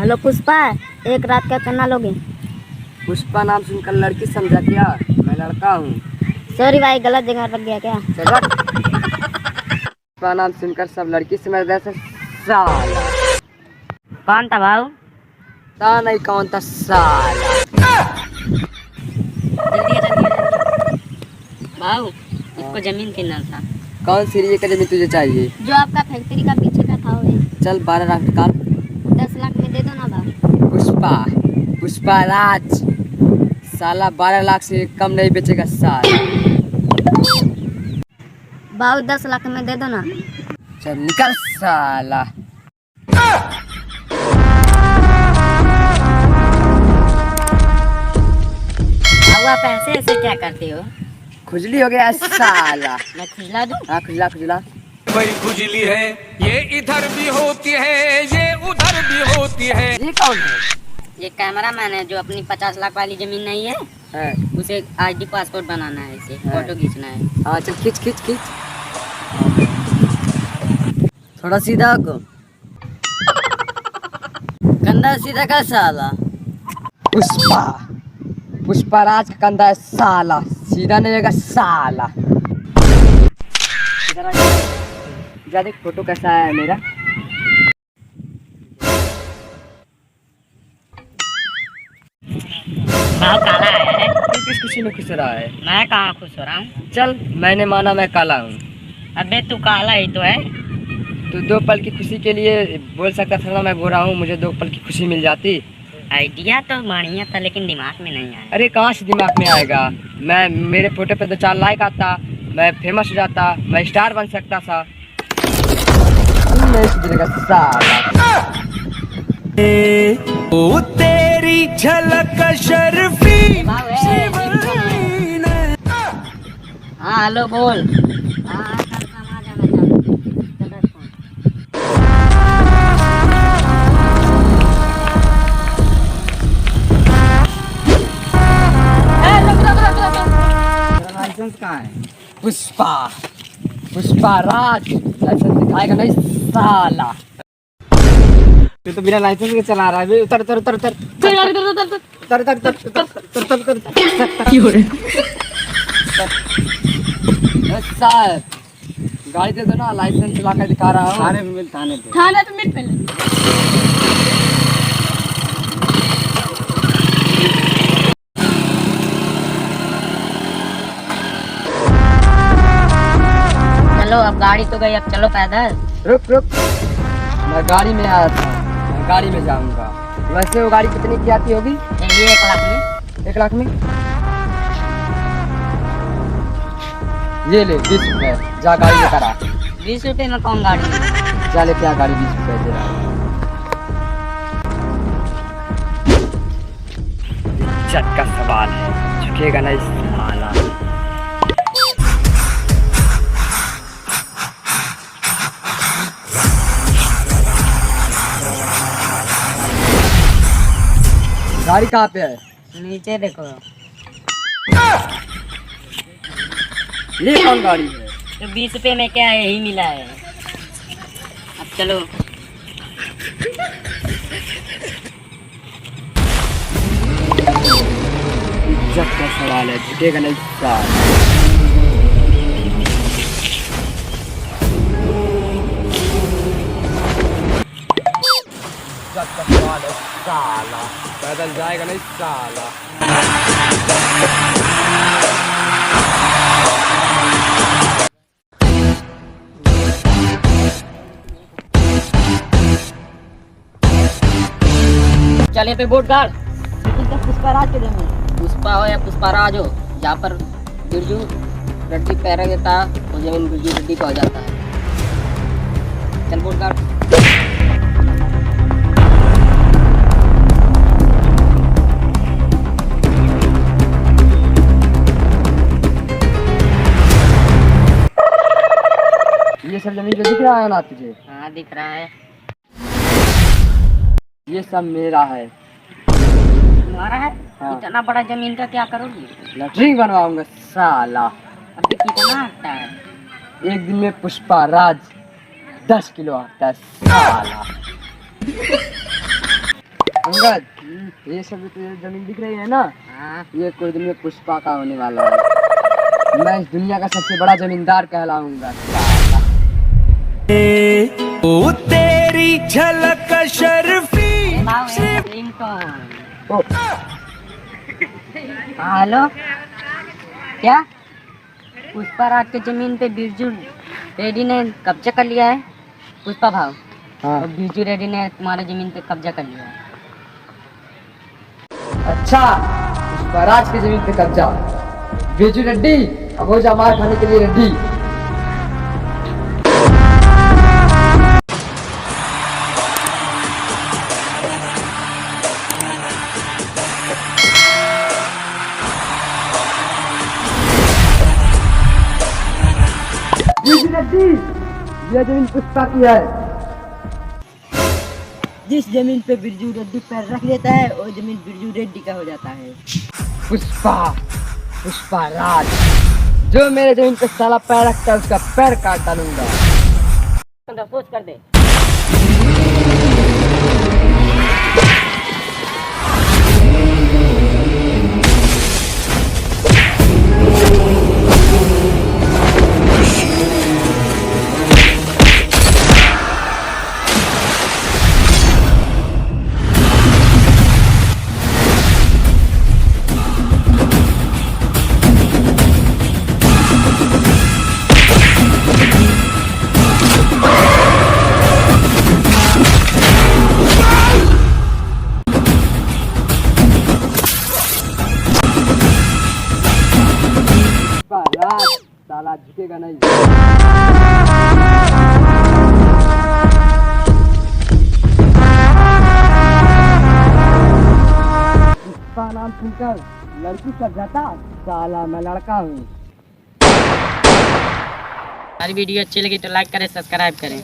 Hello Pushpa, एक रात का कितना लोगे? पुष्पा नाम सुनकर लड़की समझा क्या? मैं लड़का हूँ। सॉरी भाई, गलत जगह रख गया क्या? चल रख। पुष्पा नाम सुनकर सब लड़की समझ गए थे साला। कौन था भाऊ? ता नहीं कौन था साला। भाऊ, इसको जमीन कितना था? कौन सी एरिया का जमीन तुझे चाहिए? जो आपका फैक्ट्री का पीछे का था वो। चल 12 लाख निकाल। 10 लाख में दे दो ना भाऊ। पुष्पा राज साला 12 लाख से कम नहीं बेचेगा साला। भाऊ 10 लाख में दे दो ना। चल निकल साला। भाऊ आप ऐसे ऐसे क्या करते हो? खुजली हो गया साला। मैं खुजला दूं? हाँ खुजला खुजला। बड़ी खुजली है, ये इधर भी होती है, ये उधर भी होती है। ये कौन है? ये कैमरा मैन है जो अपनी 50 लाख वाली जमीन नहीं है, उसे आईडी पासपोर्ट बनाना है, इसे फोटो खींचना है। हाँ चल खींच खींच खींच। थोड़ा सीधा को। कंधा सीधा का साला। पुष्पा राज का कंधा है साला, सीधा नहीं रहेगा साला। इधर आ जा, देख फोटो कैसा है मेरा। भाव काला है। तू किस खुशी में खुश रहा है? मैं कहाँ खुश हो रहा हूँ? चल मैंने माना मैं काला हूँ। अबे तू काला ही तो है। तू 2 पल की खुशी के लिए बोल सकता था ना मैं गोरा हूँ, मुझे 2 पल की खुशी मिल जाती। आइडिया तो बढ़िया था लेकिन दिमाग में नहीं आया। अरे कहाँ से दिमाग में आएगा? मैं मेरे फोटो पे 2-4 लाइक आता, मैं फेमस हो जाता, मैं स्टार बन सकता था। नहीं सुधरेगा साला। ओ तेरी झलक शर्फी। हाँ हेलो बोल। हाँ कल काम आ जाना चल। लाइसेंस कहाँ है? पुष्पा राज लाइसेंस दिखाएगा नहीं साला। तू तो बिना लाइसेंस के चला रहा है। उतर उतर उतर उतर उतर उतर उतर उतर। साहब गाड़ी दे दो ना, लाइसेंस चला कर दिखा रहा हूँ। थाने पे मिल पहले। चलो अब गाड़ी तो गई, अब चलो पैदल। रुक रुक, मैं गाड़ी में आया था, मैं गाड़ी में जाऊंगा। वैसे वो गाड़ी कितनी की आती होगी? चलिए 1 लाख में। 1 लाख में? ये ले 20 रुपए, जा गाड़ी लेकर आ। 20 रुपए में कौन गाड़ी? जा लेके आ गाड़ी, 20 रुपए दे रहा हूँ। इज्जत का सवाल है, झुकेगा नहीं साला। गाड़ी कहाँ पे है? नीचे देखो। ये कौन गाड़ी है? तो 20 रुपए में क्या है, यही मिला है। अब चलो। इज्जत का सवाल है, झुकेगा नहीं साला। इज्जत का सवाल है साला, पैदल जाएगा नहीं साला। चल यहाँ पे बोर्ड गाड़। पुष्पा राज के देंगे। पुष्पा हो या पुष्पा राज हो, जहाँ पर बिरजू रड्डी पैरा देता वो जमीन बिरजू रड्डी का हो जाता है। चल बोर्ड गाड़। ये सब जमीन जो दिख रहा है ना तुझे? हाँ दिख रहा है। ये सब मेरा है। तुम्हारा है? हाँ। इतना बड़ा जमीन का क्या करोगे? लैट्रिन बनवाऊंगा साला। अभी कितना आता है? एक दिन में पुष्पा राज 10 किलो आता है साला। अंगद, ये सब तो जमीन दिख रही है ना, हाँ ये कोई दिन में पुष्पा का होने वाला है। मैं इस दुनिया का सबसे बड़ा जमींदार कहलाऊंगा। ओ तेरी झलक शर्फी। ओ, हाँ हेलो, क्या पुष्पा राज के जमीन पे बिरजू रेड्डी ने कब्जा कर लिया है? पुष्पा भाव, हाँ और बिरजू रेड्डी ने तुम्हारे जमीन पे कब्जा कर लिया है। अच्छा, पुष्पा राज की जमीन पे कब्जा। बिरजू रेड्डी अब हो जा मार खाने के लिए रेड्डी। बिरजू रेड्डी, यह जमीन पुष्पा की है। जिस जमीन पे बिरजू रेड्डी पैर रख लेता है वो जमीन बिरजू रेड्डी का हो जाता है। पुष्पा, पुष्पा राज, जो मेरे जमीन पे साला पैर रखता है उसका पैर काट डालूंगा। प्रपोज कर दे। पुष्पा राज साला झुकेगा नहीं। पुष्पा नाम सुनकर लड़की सब जाता, साला मैं लड़का हूँ। हमारी वीडियो अच्छी लगी तो लाइक करें, सब्सक्राइब करें।